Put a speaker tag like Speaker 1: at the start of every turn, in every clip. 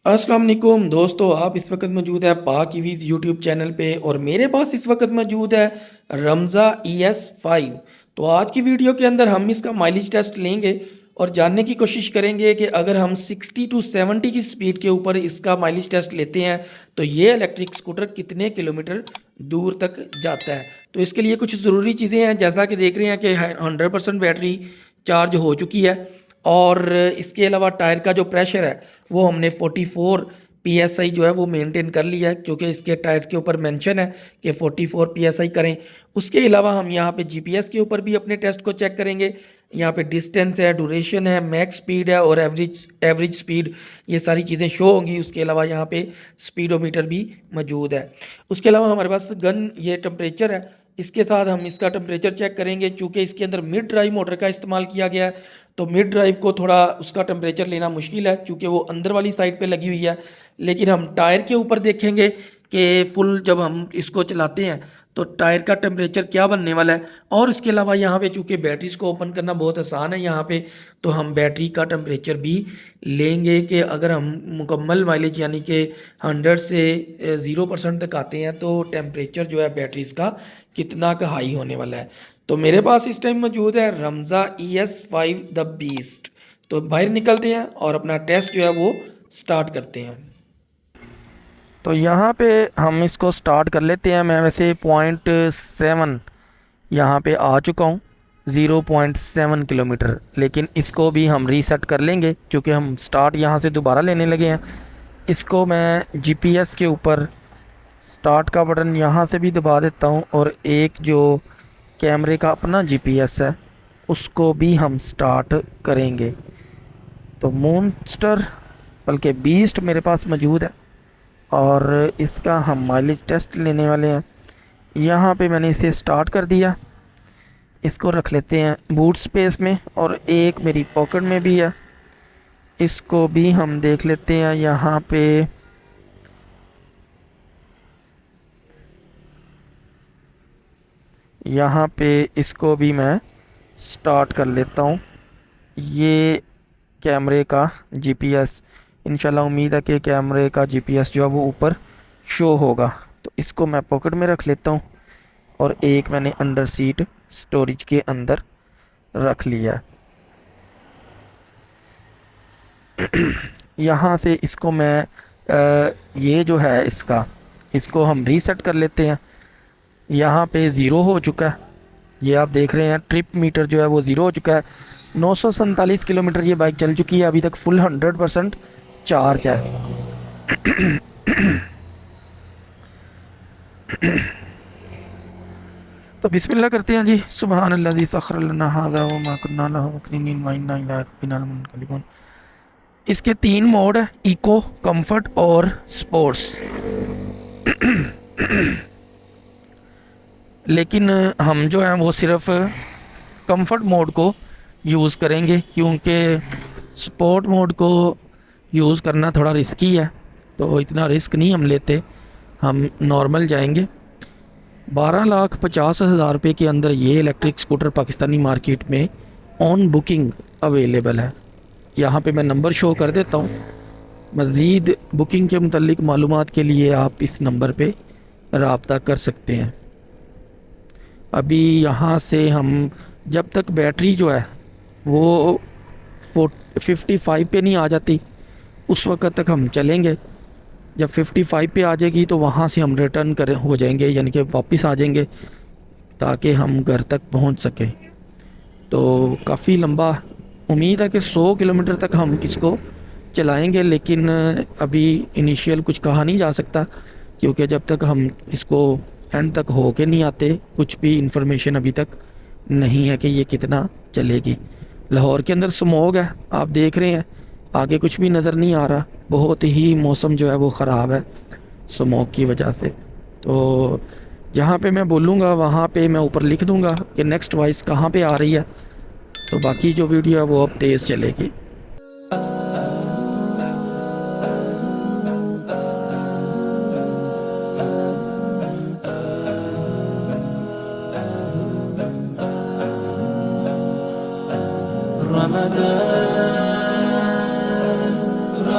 Speaker 1: अस्सलाम वालेकुम दोस्तों, आप इस वक्त मौजूद है पाक ईवीज़ यूट्यूब चैनल पे और मेरे पास इस वक्त मौजूद है रमज़ा ES5। तो आज की वीडियो के अंदर हम इसका माइलेज टेस्ट लेंगे और जानने की कोशिश करेंगे कि अगर हम 60 टू 70 की स्पीड के ऊपर इसका माइलेज टेस्ट लेते हैं तो ये इलेक्ट्रिक स्कूटर कितने किलोमीटर दूर तक जाता है। तो इसके लिए कुछ ज़रूरी चीज़ें हैं, जैसा कि देख रहे हैं कि 100% बैटरी चार्ज हो चुकी है और इसके अलावा टायर का जो प्रेशर है वो हमने 44 PSI जो है वो मेंटेन कर लिया है, क्योंकि इसके टायर के ऊपर मेंशन है कि 44 PSI करें। उसके अलावा हम यहाँ पे GPS के ऊपर भी अपने टेस्ट को चेक करेंगे। यहाँ पे डिस्टेंस है, ड्यूरेशन है, मैक्स स्पीड है और एवरेज एवरेज स्पीड, ये सारी चीज़ें शो होंगी। उसके अलावा यहाँ पे स्पीडोमीटर भी मौजूद है। उसके अलावा हमारे पास गन ये टेम्परेचर है, इसके साथ हम इसका टेम्परेचर चेक करेंगे। चूँकि इसके अंदर मिड ड्राइव मोटर का इस्तेमाल किया गया है तो मिड ड्राइव को थोड़ा उसका टेम्परेचर लेना मुश्किल है, क्योंकि वो अंदर वाली साइड पे लगी हुई है। लेकिन हम टायर के ऊपर देखेंगे कि फुल जब हम इसको चलाते हैं तो टायर का टेम्परेचर क्या बनने वाला है। और इसके अलावा यहाँ पे चूँकि बैटरीज को ओपन करना बहुत आसान है यहाँ पे, तो हम बैटरी का टेम्परेचर भी लेंगे कि अगर हम मुकम्मल माइलेज यानी कि 100 से 0% तक आते हैं तो टेम्परेचर जो है बैटरीज का कितना का हाई होने वाला है। तो मेरे पास इस टाइम मौजूद है रमज़ा ES5 द बीस्ट। तो बाहर निकलते हैं और अपना टेस्ट जो है वो स्टार्ट करते हैं। तो यहाँ पे हम इसको स्टार्ट कर लेते हैं। मैं वैसे 0.7 यहाँ पे आ चुका हूँ, 0.7 किलोमीटर, लेकिन इसको भी हम रीसेट कर लेंगे क्योंकि हम स्टार्ट यहाँ से दोबारा लेने लगे हैं। इसको मैं GPS के ऊपर स्टार्ट का बटन यहाँ से भी दबा देता हूँ और एक जो कैमरे का अपना GPS है उसको भी हम स्टार्ट करेंगे। तो मूनस्टर बल्कि बीस्ट मेरे पास मौजूद है और इसका हम माइलेज टेस्ट लेने वाले हैं। यहाँ पे मैंने इसे स्टार्ट कर दिया। इसको रख लेते हैं बूट स्पेस में और एक मेरी पॉकेट में भी है, इसको भी हम देख लेते हैं। यहाँ पे इसको भी मैं स्टार्ट कर लेता हूँ। ये कैमरे का GPS, इंशाल्लाह उम्मीद है कि कैमरे का GPS जो है वो ऊपर शो होगा। तो इसको मैं पॉकेट में रख लेता हूँ और एक मैंने अंडर सीट स्टोरेज के अंदर रख लिया। यहाँ से इसको मैं ये जो है इसको हम रीसेट कर लेते हैं। यहाँ पे ज़ीरो हो चुका है, ये आप देख रहे हैं ट्रिप मीटर जो है वो ज़ीरो हो चुका है। 947 किलोमीटर ये बाइक चल चुकी है, अभी तक फुल 100% चार्ज है। तो बिस्मिल्लाह करते हैं जी। सुबहानल्लाज़ी सख़्खर लना हाज़ा व मा कुन्ना लहू मुक़रिनीन व इन्ना इला रब्बिना लमुनक़लिबून। इसके 3 मोड है, इको, कंफर्ट और स्पोर्ट्स। लेकिन हम जो है वो सिर्फ कंफर्ट मोड को यूज़ करेंगे, क्योंकि स्पोर्ट मोड को यूज़ करना थोड़ा रिस्की है, तो इतना रिस्क नहीं हम लेते, हम नॉर्मल जाएंगे। 12,50,000 रुपये के अंदर ये इलेक्ट्रिक स्कूटर पाकिस्तानी मार्केट में ऑन बुकिंग अवेलेबल है। यहाँ पे मैं नंबर शो कर देता हूँ। मज़ीद बुकिंग के मुतल्लिक मालूमात के लिए आप इस नंबर पे रब्ता कर सकते हैं। अभी यहाँ से हम जब तक बैटरी जो है वो 55 पे नहीं आ जाती उस वक़्त तक हम चलेंगे। जब 55 पे आ जाएगी तो वहाँ से हम रिटर्न कर हो जाएंगे, यानी कि वापस आ जाएंगे ताकि हम घर तक पहुँच सकें। तो काफ़ी लंबा, उम्मीद है कि 100 किलोमीटर तक हम इसको चलाएंगे, लेकिन अभी इनिशियल कुछ कहा नहीं जा सकता, क्योंकि जब तक हम इसको एंड तक हो के नहीं आते कुछ भी इंफॉर्मेशन अभी तक नहीं है कि ये कितना चलेगी। लाहौर के अंदर स्मॉग है, आप देख रहे हैं, आगे कुछ भी नज़र नहीं आ रहा। बहुत ही मौसम जो है वो ख़राब है स्मॉग की वजह से। तो जहाँ पे मैं बोलूँगा वहाँ पे मैं ऊपर लिख दूँगा कि नेक्स्ट वॉइस कहाँ पे आ रही है, तो बाकी जो वीडियो है वो अब तेज़ चलेगी।
Speaker 2: Ramzan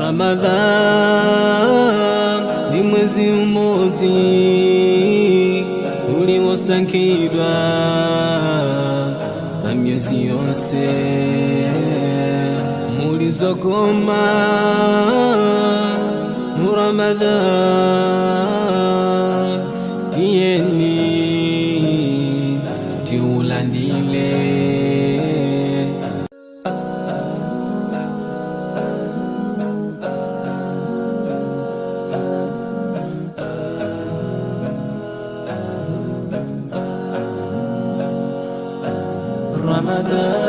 Speaker 2: Ramadhan ni mwezi mmoja uliosangirwa na miezi yose mulizogoma mu Ramadhan tieni tiulandile Ramadan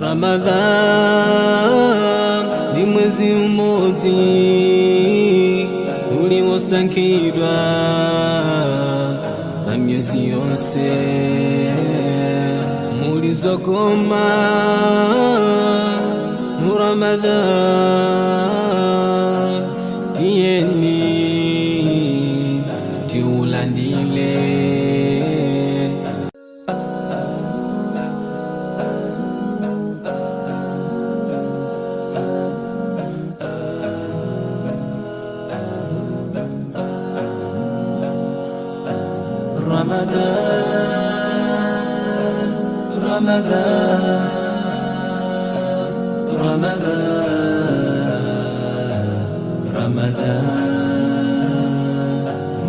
Speaker 2: Ramadhan ni mwezi mmoja uliosangirwa na miezi yose mulizogoma mu Ramadhan tieni tiulandile Ramadan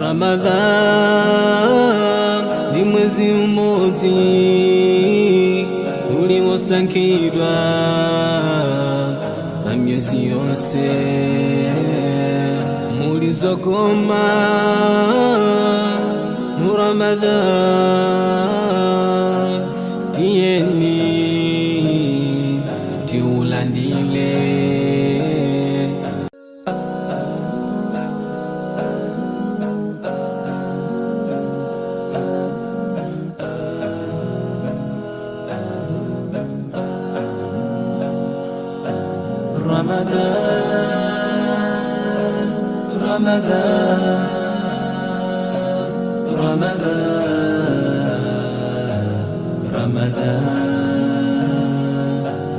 Speaker 2: Ramadhan ni mwezi mmoja uliosangirwa na miezi yose mulizogoma mu Ramadhan tieni tiulandile Ramadan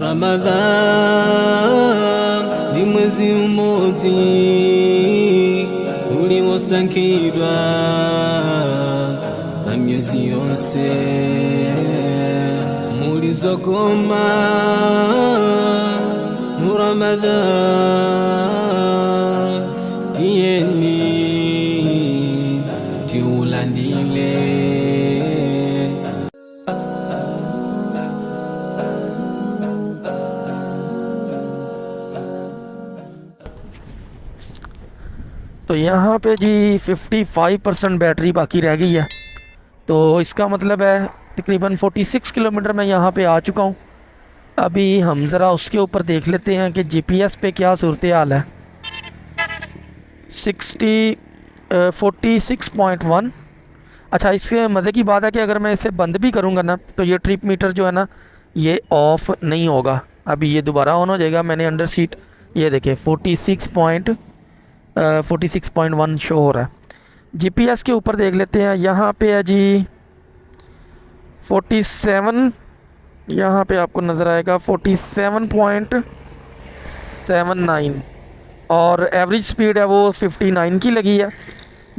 Speaker 2: Ramadhan ni mwezi mmoja uliosangirwa na miezi yose mulizogoma mu Ramadhan tieni tiulandile
Speaker 1: तो यहाँ पे जी 55% battery बाकी रह गई है। तो इसका मतलब है तकरीबन 46 किलोमीटर मैं यहाँ पे आ चुका हूँ। अभी हम ज़रा उसके ऊपर देख लेते हैं कि जीपीएस पे क्या सूरत हाल है। 46.1। अच्छा, इसके मज़े की बात है कि अगर मैं इसे बंद भी करूँगा ना तो ये ट्रिप मीटर जो है ना ये ऑफ़ नहीं होगा। अभी ये दोबारा ऑन हो जाएगा। मैंने अंडर सीट ये देखे 46.1 शो हो रहा है। जीपीएस के ऊपर देख लेते हैं। यहाँ पे है जी 47, यहाँ पे आपको नज़र आएगा 47.2 79 और एवरेज स्पीड है वो 59 की लगी है।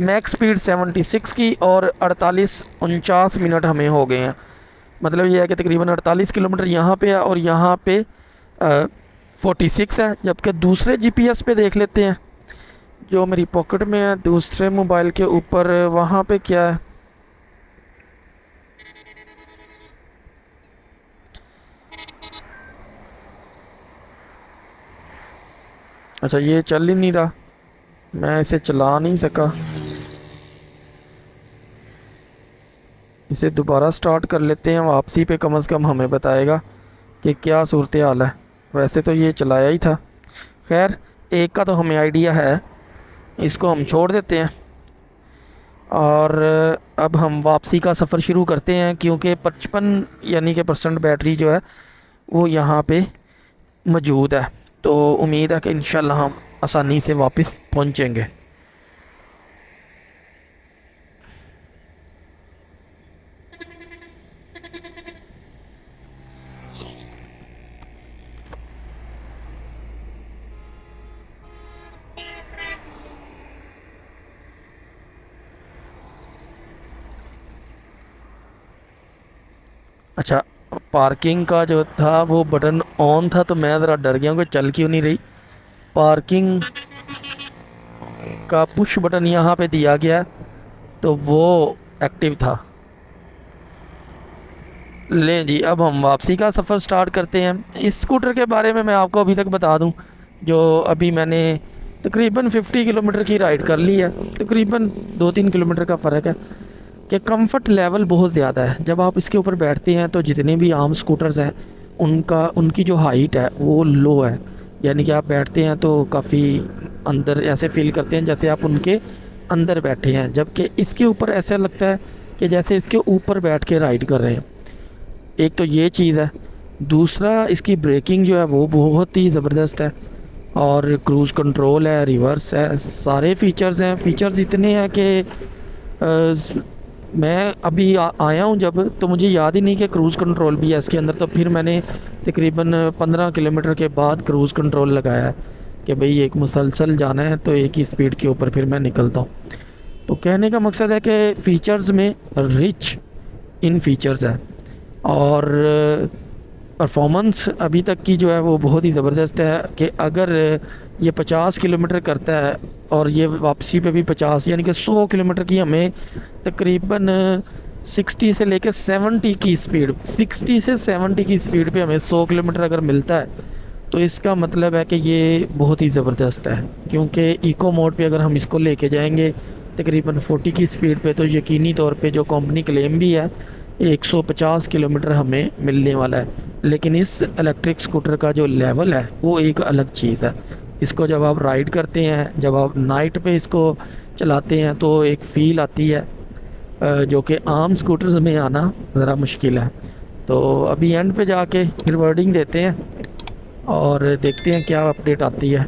Speaker 1: मैक्स स्पीड 76 की और 48-49 मिनट हमें हो गए हैं। मतलब ये है कि तकरीबन 48 किलोमीटर यहाँ पे है और यहाँ पे 46 है। जबकि दूसरे जीपीएस पे देख लेते हैं जो मेरी पॉकेट में है दूसरे मोबाइल के ऊपर, वहाँ पे क्या है। अच्छा ये चल ही नहीं रहा, मैं इसे चला नहीं सका। इसे दोबारा स्टार्ट कर लेते हैं, वापसी पे कम से कम हमें बताएगा कि क्या सूरत हाल है। वैसे तो ये चलाया ही था। खैर एक का तो हमें आइडिया है, इसको हम छोड़ देते हैं और अब हम वापसी का सफ़र शुरू करते हैं, क्योंकि 55 यानी कि % बैटरी जो है वो यहाँ पे मौजूद है। तो उम्मीद है कि इंशाल्लाह हम आसानी से वापस पहुँचेंगे। अच्छा, पार्किंग का जो था वो बटन ऑन था, तो मैं ज़रा डर गया हूँ कि चल क्यों नहीं रही। पार्किंग का पुश बटन यहाँ पे दिया गया है, तो वो एक्टिव था। लें जी, अब हम वापसी का सफ़र स्टार्ट करते हैं। इस स्कूटर के बारे में मैं आपको अभी तक बता दूं, जो अभी मैंने तकरीबन 50 किलोमीटर की राइड कर ली है। तकरीबन 2-3 किलोमीटर का फ़र्क है कि कंफर्ट लेवल बहुत ज़्यादा है। जब आप इसके ऊपर बैठते हैं तो जितने भी आम स्कूटर्स हैं उनकी जो हाइट है वो लो है, यानी कि आप बैठते हैं तो काफ़ी अंदर ऐसे फील करते हैं जैसे आप उनके अंदर बैठे हैं। जबकि इसके ऊपर ऐसा लगता है कि जैसे इसके ऊपर बैठ के राइड कर रहे हैं। एक तो ये चीज़ है। दूसरा, इसकी ब्रेकिंग जो है वो बहुत ही ज़बरदस्त है और क्रूज़ कंट्रोल है, रिवर्स है, सारे फीचर्स हैं। फीचर्स इतने हैं कि मैं अभी आया हूँ जब, तो मुझे याद ही नहीं कि क्रूज़ कंट्रोल भी है इसके अंदर। तो फिर मैंने तकरीबन 15 किलोमीटर के बाद क्रूज़ कंट्रोल लगाया है कि भाई एक मुसलसल जाना है तो एक ही स्पीड के ऊपर फिर मैं निकलता हूँ। तो कहने का मकसद है कि फ़ीचर्स में रिच इन फीचर्स है और परफॉर्मेंस अभी तक की जो है वो बहुत ही ज़बरदस्त है कि अगर ये 50 किलोमीटर करता है और ये वापसी पे भी 50 यानी कि 100 किलोमीटर की हमें तकरीबन 60 से लेकर 70 की स्पीड, 60 से 70 की स्पीड पे हमें 100 किलोमीटर अगर मिलता है तो इसका मतलब है कि ये बहुत ही ज़बरदस्त है। क्योंकि इको मोड पे अगर हम इसको लेके जाएंगे तकरीबन 40 की स्पीड पे, तो यकीनी तौर पे जो कंपनी क्लेम भी है 150 किलोमीटर हमें मिलने वाला है। लेकिन इस इलेक्ट्रिक स्कूटर का जो लेवल है वो एक अलग चीज़ है। इसको जब आप राइड करते हैं, जब आप नाइट पे इसको चलाते हैं तो एक फ़ील आती है जो कि आम स्कूटर्स में आना ज़रा मुश्किल है। तो अभी एंड पे जाके फिर वर्डिंग देते हैं और देखते हैं क्या अपडेट आती है।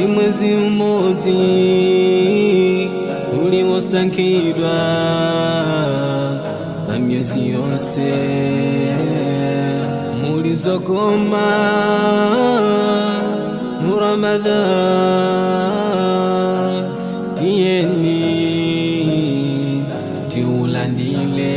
Speaker 2: ni mwezi mmoja uliosangirwa na miezi yose mulizokoma mu Ramadhan tieni tiulandile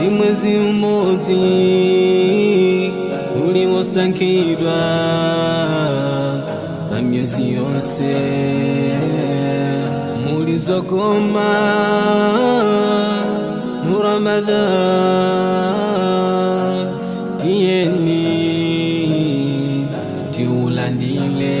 Speaker 2: ni mwezi mmoja uliosangirwa na miezi yose mulizogoma mu Ramadhan tieni tiulandile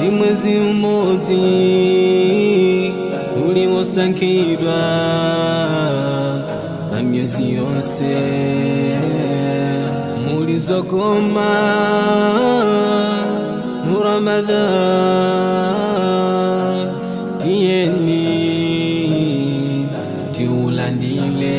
Speaker 2: ni mwezi mmoja uliosangirwa na miezi yose mulizogoma mu Ramadhan tieni tiulandile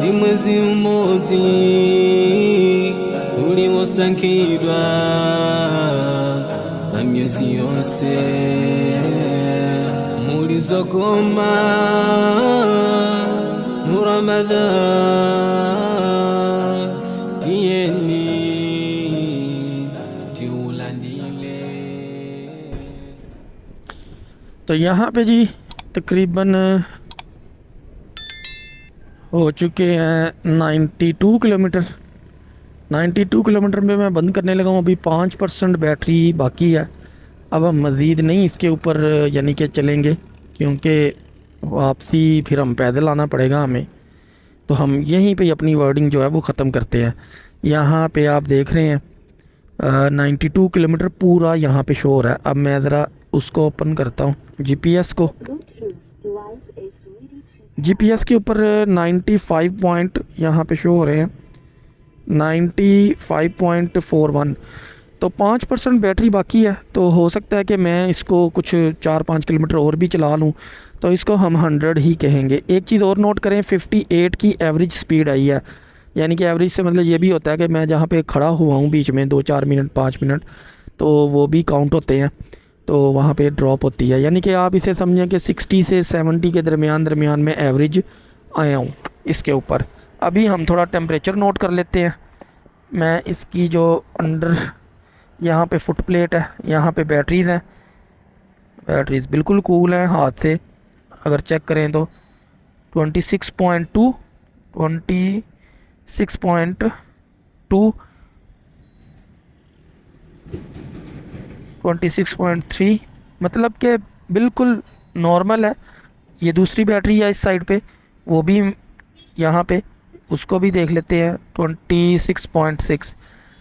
Speaker 2: ni mwezi mmoja uliosangirwa na miezi yose mulizogoma mu Ramadhan tieni tiulandile।
Speaker 1: तो यहाँ पे जी तकरीबन हो चुके हैं 92 kilometre. 92 kilometre में मैं बंद करने लगा हूँ। अभी 5% बैटरी बाकी है। अब हम मज़ीद नहीं इसके ऊपर यानी कि चलेंगे, क्योंकि वापसी फिर हम पैदल आना पड़ेगा हमें। तो हम यहीं पे अपनी वर्डिंग जो है वो ख़त्म करते हैं। यहाँ पे आप देख रहे हैं 92 किलोमीटर पूरा यहाँ पे शो हो रहा है। अब मैं ज़रा उसको ओपन करता हूँ जीपीएस को। जीपीएस के ऊपर 95 पॉइंट यहाँ पे शो हो रहे हैं, 95.41। तो 5% बैटरी बाकी है। तो हो सकता है कि मैं इसको कुछ 4-5 किलोमीटर और भी चला लूँ, तो इसको हम 100 ही कहेंगे। एक चीज़ और नोट करें, 58 की एवरेज स्पीड आई है। यानी कि एवरेज से मतलब ये भी होता है कि मैं जहाँ पे खड़ा हुआ हूँ बीच में 2-4 मिनट 5 मिनट, तो वो भी काउंट होते हैं, तो वहाँ पे ड्रॉप होती है। यानी कि आप इसे समझें कि 60 से 70 के दरमियान में एवरेज आया हूँ इसके ऊपर। अभी हम थोड़ा टेम्परेचर नोट कर लेते हैं। मैं इसकी जो अंडर यहाँ पे फुट प्लेट है, यहाँ पे बैटरीज़ हैं, बैटरीज़ बिल्कुल कूल हैं। हाथ से अगर चेक करें तो 26.2, 26.2, 26.3, मतलब कि बिल्कुल नॉर्मल है। ये दूसरी बैटरी है इस साइड पे, वो भी यहाँ पे, उसको भी देख लेते हैं 26.6।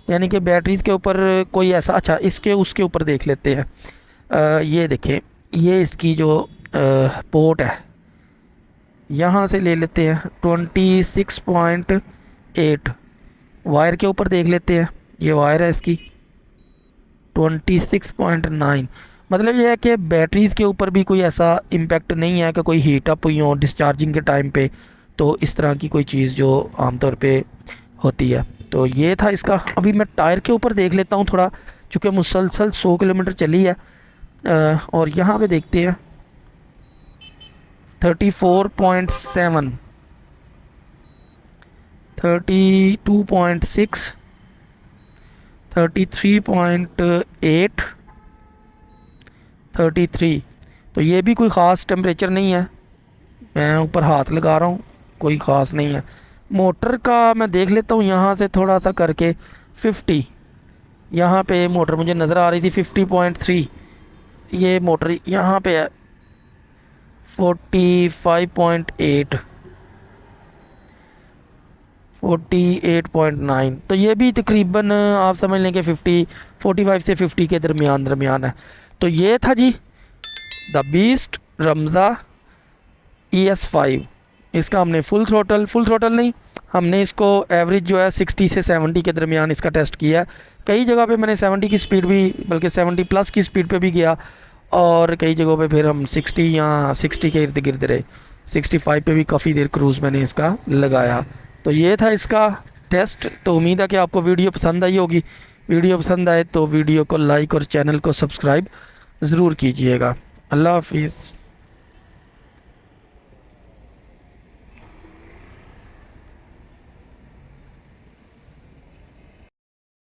Speaker 1: यानी कि बैटरीज़ के ऊपर कोई ऐसा, अच्छा इसके उसके ऊपर देख लेते हैं। ये देखें, ये इसकी जो पोर्ट है, यहाँ से ले लेते हैं 26.8। वायर के ऊपर देख लेते हैं, ये वायर है इसकी, 26.9। मतलब ये है कि बैटरीज़ के ऊपर भी कोई ऐसा इम्पेक्ट नहीं है कि कोई हीट अप हुई हो डिस्चार्जिंग के टाइम पे, तो इस तरह की कोई चीज़ जो आमतौर पे होती है। तो ये था इसका। अभी मैं टायर के ऊपर देख लेता हूँ थोड़ा, चूँकि मुसलसल 100 किलोमीटर चली है। और यहाँ पे देखते हैं 34.7, 32.6, 33.8, 33। तो ये भी कोई ख़ास टेम्परेचर नहीं है, मैं ऊपर हाथ लगा रहा हूँ, कोई ख़ास नहीं है। मोटर का मैं देख लेता हूँ यहाँ से थोड़ा सा करके 50, यहाँ पे मोटर मुझे नज़र आ रही थी 50.3, ये मोटर यहाँ पे है 45.8, 48.9। तो ये भी तकरीबन आप समझ लें कि 45 से 50 के दरमियान है। तो ये था जी द बीस्ट रमज़ा ES5। इसका हमने फुल थ्रोटल नहीं, हमने इसको एवरेज जो है 60 से 70 के दरमियान इसका टेस्ट किया है। कई जगह पे मैंने 70 की स्पीड भी, बल्कि 70 प्लस की स्पीड पे भी गया, और कई जगहों पे फिर हम 60 या 60 के इर्द गिर्द रहे। 65 पे भी काफ़ी देर क्रूज़ मैंने इसका लगाया। तो ये था इसका टेस्ट। तो उम्मीद है कि आपको वीडियो पसंद आई होगी। वीडियो पसंद आए तो वीडियो को लाइक और चैनल को सब्सक्राइब ज़रूर कीजिएगा। अल्लाह हाफिज़।